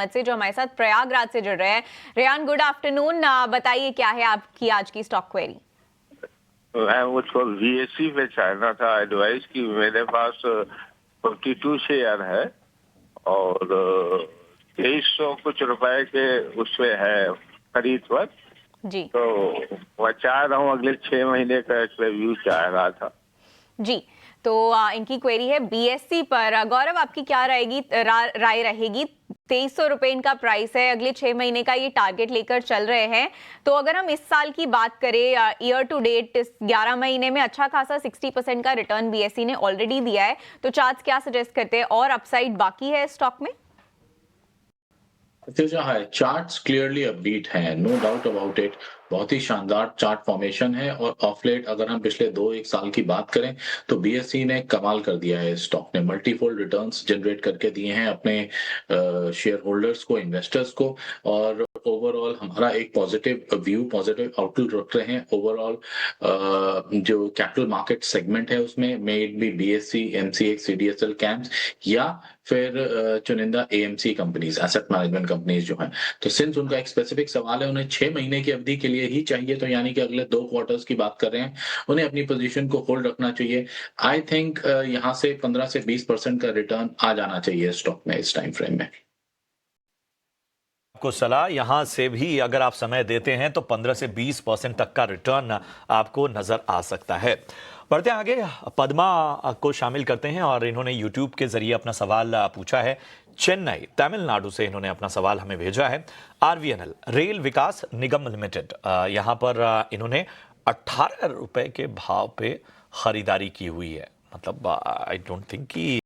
से जो हमारे साथ प्रयागराज से जुड़ रहे हैं। Rehan, good afternoon. बताइए क्या है आपकी आज की स्टॉक क्वेरी। मैं मुझको VSE पे चाहना था एडवाइस की। मेरे पास 42 शेयर है और 2300 कुछ रुपए के उसपे है खरीद पर। जी तो मैं चाह रहा हूँ अगले 6 महीने का इस पे व्यू चाह रहा था जी। तो इनकी क्वेरी है BSE पर। गौरव, आपकी क्या राय रहेगी? 2300 रुपए इनका प्राइस है, अगले 6 महीने का ये टारगेट लेकर चल रहे हैं। तो अगर हम इस साल की बात करें, ईयर टू डेट इस 11 महीने में अच्छा खासा 60% का रिटर्न BSE ने ऑलरेडी दिया है। तो चार्ट्स क्या सजेस्ट करते हैं और अपसाइड बाकी है स्टॉक में? है चार्ट्स क्लियरली अपबीट हैं, नो डाउट अबाउट इट। बहुत ही शानदार चार्ट फॉर्मेशन है और ऑफ लेट अगर हम पिछले 2-1 साल की बात करें तो BSE ने कमाल कर दिया है। स्टॉक ने मल्टीफोल्ड रिटर्न्स जनरेट करके दिए हैं अपने शेयर होल्डर्स को, इन्वेस्टर्स को। और ओवरऑल हमारा एक पॉजिटिव व्यू, पॉजिटिव आउटलुक रख रहे हैं। ओवरऑल जो कैपिटल मार्केट सेगमेंट है उसमें may it be BSE, MCX, CDSL, CAMS या फिर चुनिंदा AMC companies, asset management companies जो हैं। तो सिंस उनका एक स्पेसिफिक सवाल है, उन्हें 6 महीने की अवधि के लिए ही चाहिए, तो यानी कि अगले 2 क्वार्टर्स की बात कर रहे हैं, उन्हें अपनी पोजीशन को होल्ड रखना चाहिए। आई थिंक यहां से 15 से 20% का रिटर्न आ जाना चाहिए स्टॉक में इस टाइम फ्रेम में। आपको सलाह यहां से भी अगर आप समय देते हैं तो 15 से 20% तक का रिटर्न आपको नजर आ सकता है। बढ़ते आगे, पद्मा को शामिल करते हैं और इन्होंने यूट्यूब के जरिए अपना सवाल पूछा है। चेन्नई, तमिलनाडु से इन्होंने अपना सवाल हमें भेजा है। RVNL, रेल विकास निगम लिमिटेड, यहां पर इन्होंने 18 रुपए के भाव पे खरीदारी की हुई है। मतलब आई डोंट थिंक कि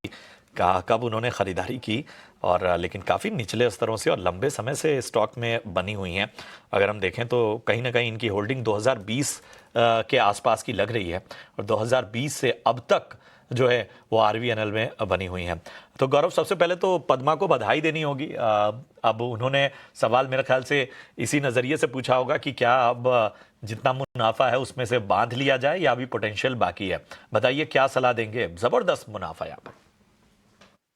कब उन्होंने खरीदारी की, और लेकिन काफ़ी निचले स्तरों से और लंबे समय से स्टॉक में बनी हुई हैं। अगर हम देखें तो कहीं ना कहीं इनकी होल्डिंग 2020 के आसपास की लग रही है और 2020 से अब तक जो है वो RVNL में बनी हुई हैं। तो गौरव, सबसे पहले तो पद्मा को बधाई देनी होगी। अब उन्होंने सवाल मेरे ख्याल से इसी नज़रिए से पूछा होगा कि क्या अब जितना मुनाफा है उसमें से बांध लिया जाए या अभी पोटेंशियल बाकी है। बताइए क्या सलाह देंगे? ज़बरदस्त मुनाफा यहाँ पर।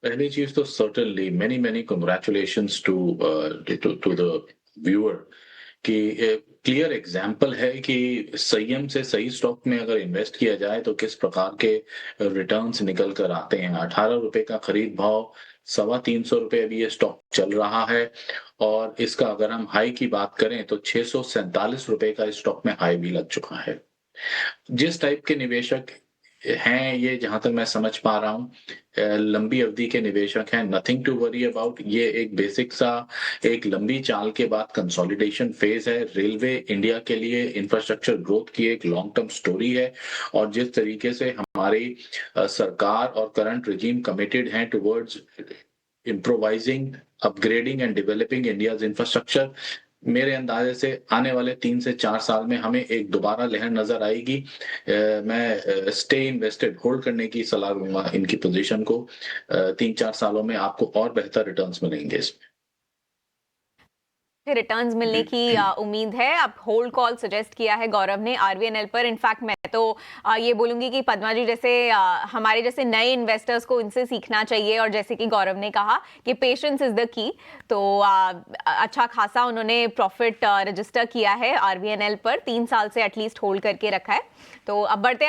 पहली चीज तो certainly many many congratulations to the viewer कि क्लियर एग्जाम्पल है कि संयम से सही स्टॉक में अगर इन्वेस्ट किया जाए तो किस प्रकार के रिटर्न्स निकल कर आते हैं। 18 रुपए का खरीद भाव, 325 रुपए अभी ये स्टॉक चल रहा है और इसका अगर हम हाई की बात करें तो 647 रुपए का इस स्टॉक में हाई भी लग चुका है। जिस टाइप के निवेशक हैं ये, जहां तक मैं समझ पा रहा हूँ, लंबी अवधि के निवेशक हैं, नथिंग टू वरी अबाउट। ये एक बेसिक सा एक लंबी चाल के बाद कंसोलिडेशन फेज है। रेलवे इंडिया के लिए इंफ्रास्ट्रक्चर ग्रोथ की एक लॉन्ग टर्म स्टोरी है और जिस तरीके से हमारी सरकार और करंट रिजीम कमिटेड हैं towards improvising, upgrading and developing India's infrastructure, मेरे अंदाजे से आने वाले 3 से 4 साल में हमें एक दोबारा लहर नजर आएगी। मैं स्टे इन्वेस्टेड होल्ड करने की सलाह दूंगा इनकी पोजीशन को। 3-4 सालों में आपको और बेहतर रिटर्न्स मिलेंगे इसमें। रिटर्न्स मिलने की उम्मीद है। अब होल्ड कॉल सजेस्ट किया है गौरव ने RVNL पर। इनफैक्ट मैं तो ये बोलूंगी कि पद्मा जी जैसे हमारे जैसे नए इन्वेस्टर्स को इनसे सीखना चाहिए, और जैसे कि गौरव ने कहा कि पेशेंस इज द की। तो अच्छा खासा उन्होंने प्रॉफिट रजिस्टर किया है RVNL पर, 3 साल से एटलीस्ट होल्ड करके रखा है। तो अब बढ़ते